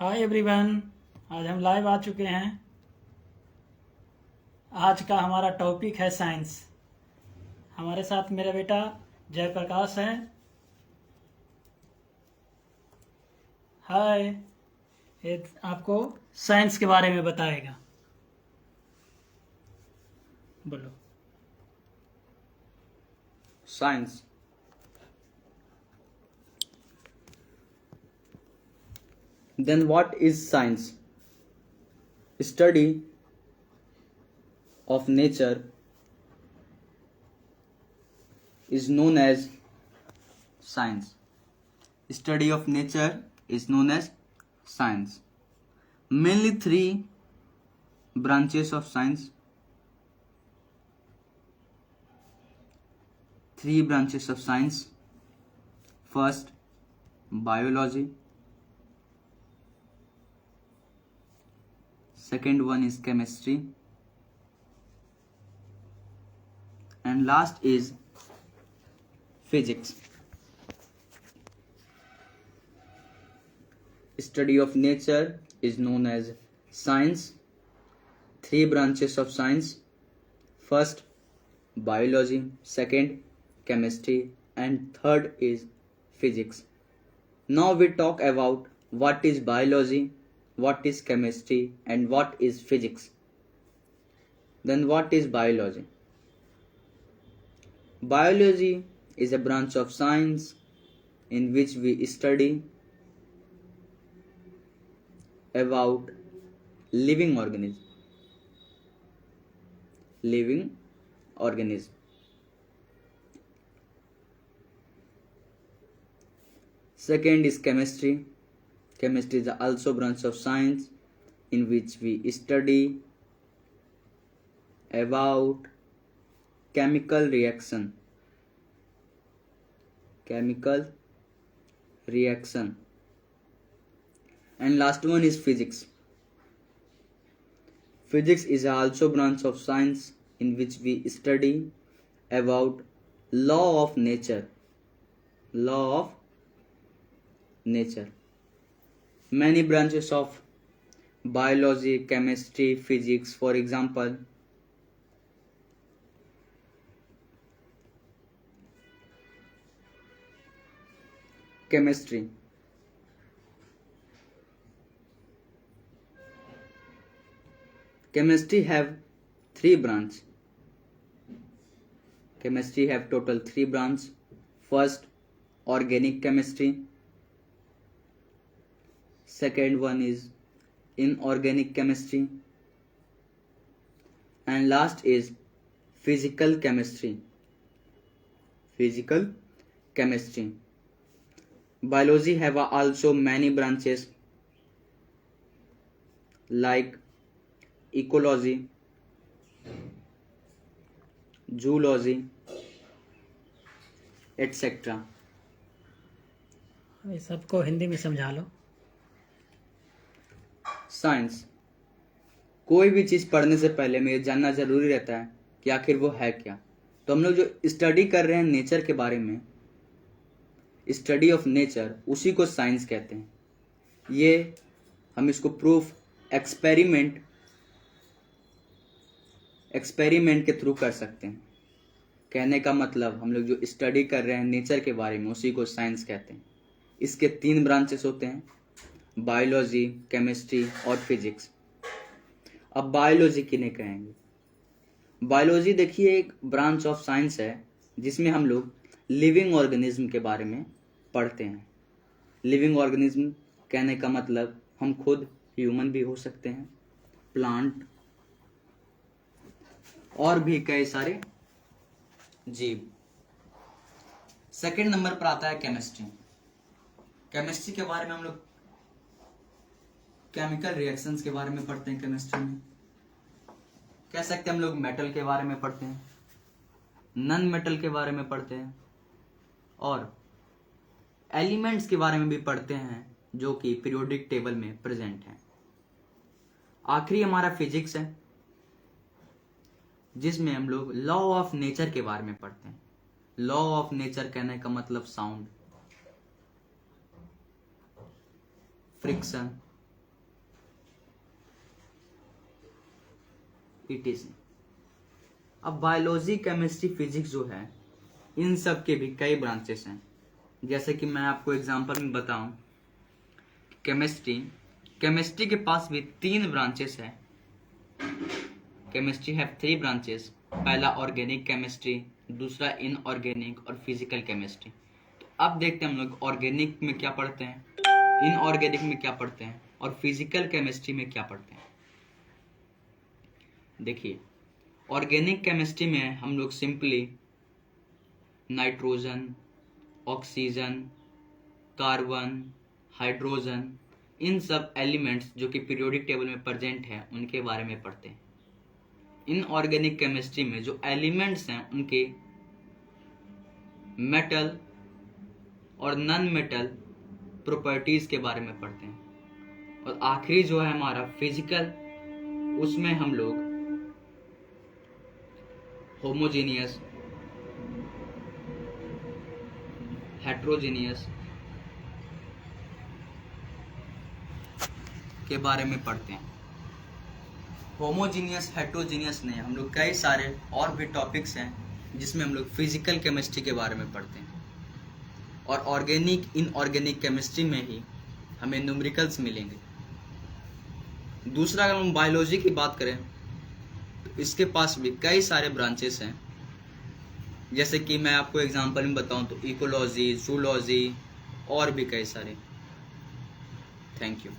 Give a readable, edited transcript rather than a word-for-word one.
Hi everyone. आज हम live आ चुके हैं। आज का हमारा टॉपिक है साइंस। हमारे साथ मेरा बेटा जयप्रकाश है। हाय। ये आपको साइंस के बारे में बताएगा। बोलो। Science. Then what is science? Study of nature is known as science. Study of nature is known as science. Mainly three branches of science. Three branches of science. First, biology. Second one is chemistry. And last is physics. Study of nature is known as science. Three branches of science. First, biology. Second, chemistry. And third is physics. Now we talk about what is biology, what is chemistry, and what is physics. Then what is biology? Biology is a branch of science in which we study about living organism. Living organism. Second is chemistry. Chemistry is also a branch of science in which we study about chemical reaction. Chemical reaction. And last one is physics. Physics is also a branch of science in which we study about law of nature. Law of nature. Many branches of biology, chemistry, physics, for example, chemistry. Chemistry have three branches. Chemistry have total three branches. First, organic chemistry. Second one is inorganic chemistry. And last is physical chemistry. Physical chemistry. Biology have also many branches like ecology, zoology, etc. ये सबको हिंदी में समझा लो। Science, कोई भी चीज़ पढ़ने से पहले में ये जानना जरूरी रहता है कि आखिर वो है क्या। तो हम लोग जो स्टडी कर रहे हैं नेचर के बारे में, स्टडी ऑफ नेचर, उसी को साइंस कहते हैं। ये हम इसको प्रूफ एक्सपेरिमेंट के थ्रू कर सकते हैं। कहने का मतलब हम लोग जो स्टडी कर रहे हैं नेचर के बारे में, उसी को साइंस कहते हैं। इसके तीन ब्रांचेस होते हैं, बायोलॉजी, केमिस्ट्री और फिजिक्स। अब बायोलॉजी किन्हें कहेंगे? बायोलॉजी देखिए एक ब्रांच ऑफ साइंस है जिसमें हम लोग लिविंग ऑर्गेनिज्म के बारे में पढ़ते हैं। लिविंग ऑर्गेनिज्म कहने का मतलब हम खुद ह्यूमन भी हो सकते हैं, प्लांट और भी कई सारे जीव। सेकंड नंबर पर आता है केमिस्ट्री। केमिस्ट्री के बारे में हम लोग केमिकल रिएक्शंस के बारे में पढ़ते हैं। केमिस्ट्री में कह सकते हैं हम लोग मेटल के बारे में पढ़ते हैं, नॉन मेटल के बारे में पढ़ते हैं और एलिमेंट्स के बारे में भी पढ़ते हैं जो कि पीरियोडिक टेबल में प्रेजेंट हैं। आखिरी हमारा फिजिक्स है जिसमें हम लोग लॉ ऑफ नेचर के बारे में पढ़ते हैं। लॉ ऑफ नेचर कहने का मतलब साउंड, फ्रिक्शन, ETC। अब बायोलॉजी, केमिस्ट्री, फिजिक्स जो है, इन सब के भी कई ब्रांचेस हैं। जैसे कि मैं आपको एग्जांपल में बताऊं, केमिस्ट्री के पास भी 3 ब्रांचेस हैं। Chemistry have 3 branches. पहला ऑर्गेनिक केमिस्ट्री, दूसरा इनऑर्गेनिक और फिजिकल केमिस्ट्री। तो अब देखते हैं हम लोग ऑर्गेनिक में क्या पढ़ते हैं, इनऑर्गेनिक में क्या पढ़ते हैं और फिजिकल केमिस्ट्री में क्या पढ़ते हैं। देखिए, ऑर्गेनिक केमिस्ट्री में हम लोग simply nitrogen, oxygen, carbon, hydrogen, इन सब एलिमेंट्स जो कि पीरियोडिक टेबल में प्रेजेंट है उनके बारे में पढ़ते हैं। इनऑर्गेनिक केमिस्ट्री में जो एलिमेंट्स हैं उनके मेटल और नॉन मेटल प्रॉपर्टीज के बारे में पढ़ते हैं। और आखिरी जो है हमारा फिजिकल, उसमें हम लोग होमोजीनियस, हेट्रोजीनियस के बारे में पढ़ते हैं। होमोजीनियस, हेट्रोजीनियस नहीं, हम लोग कई सारे और भी टॉपिक्स हैं जिसमें हम लोग फिजिकल केमिस्ट्री के बारे में पढ़ते हैं। और ऑर्गेनिक, इनऑर्गेनिक केमिस्ट्री में ही हमें न्यूमेरिकल्स मिलेंगे। दूसरा, अगर हम बायोलॉजी की बात करें तो इसके पास भी कई सारे ब्रांचेस हैं। जैसे कि मैं आपको एग्जांपल में बताऊं तो इकोलॉजी, जूलॉजी और भी कई सारे। Thank you.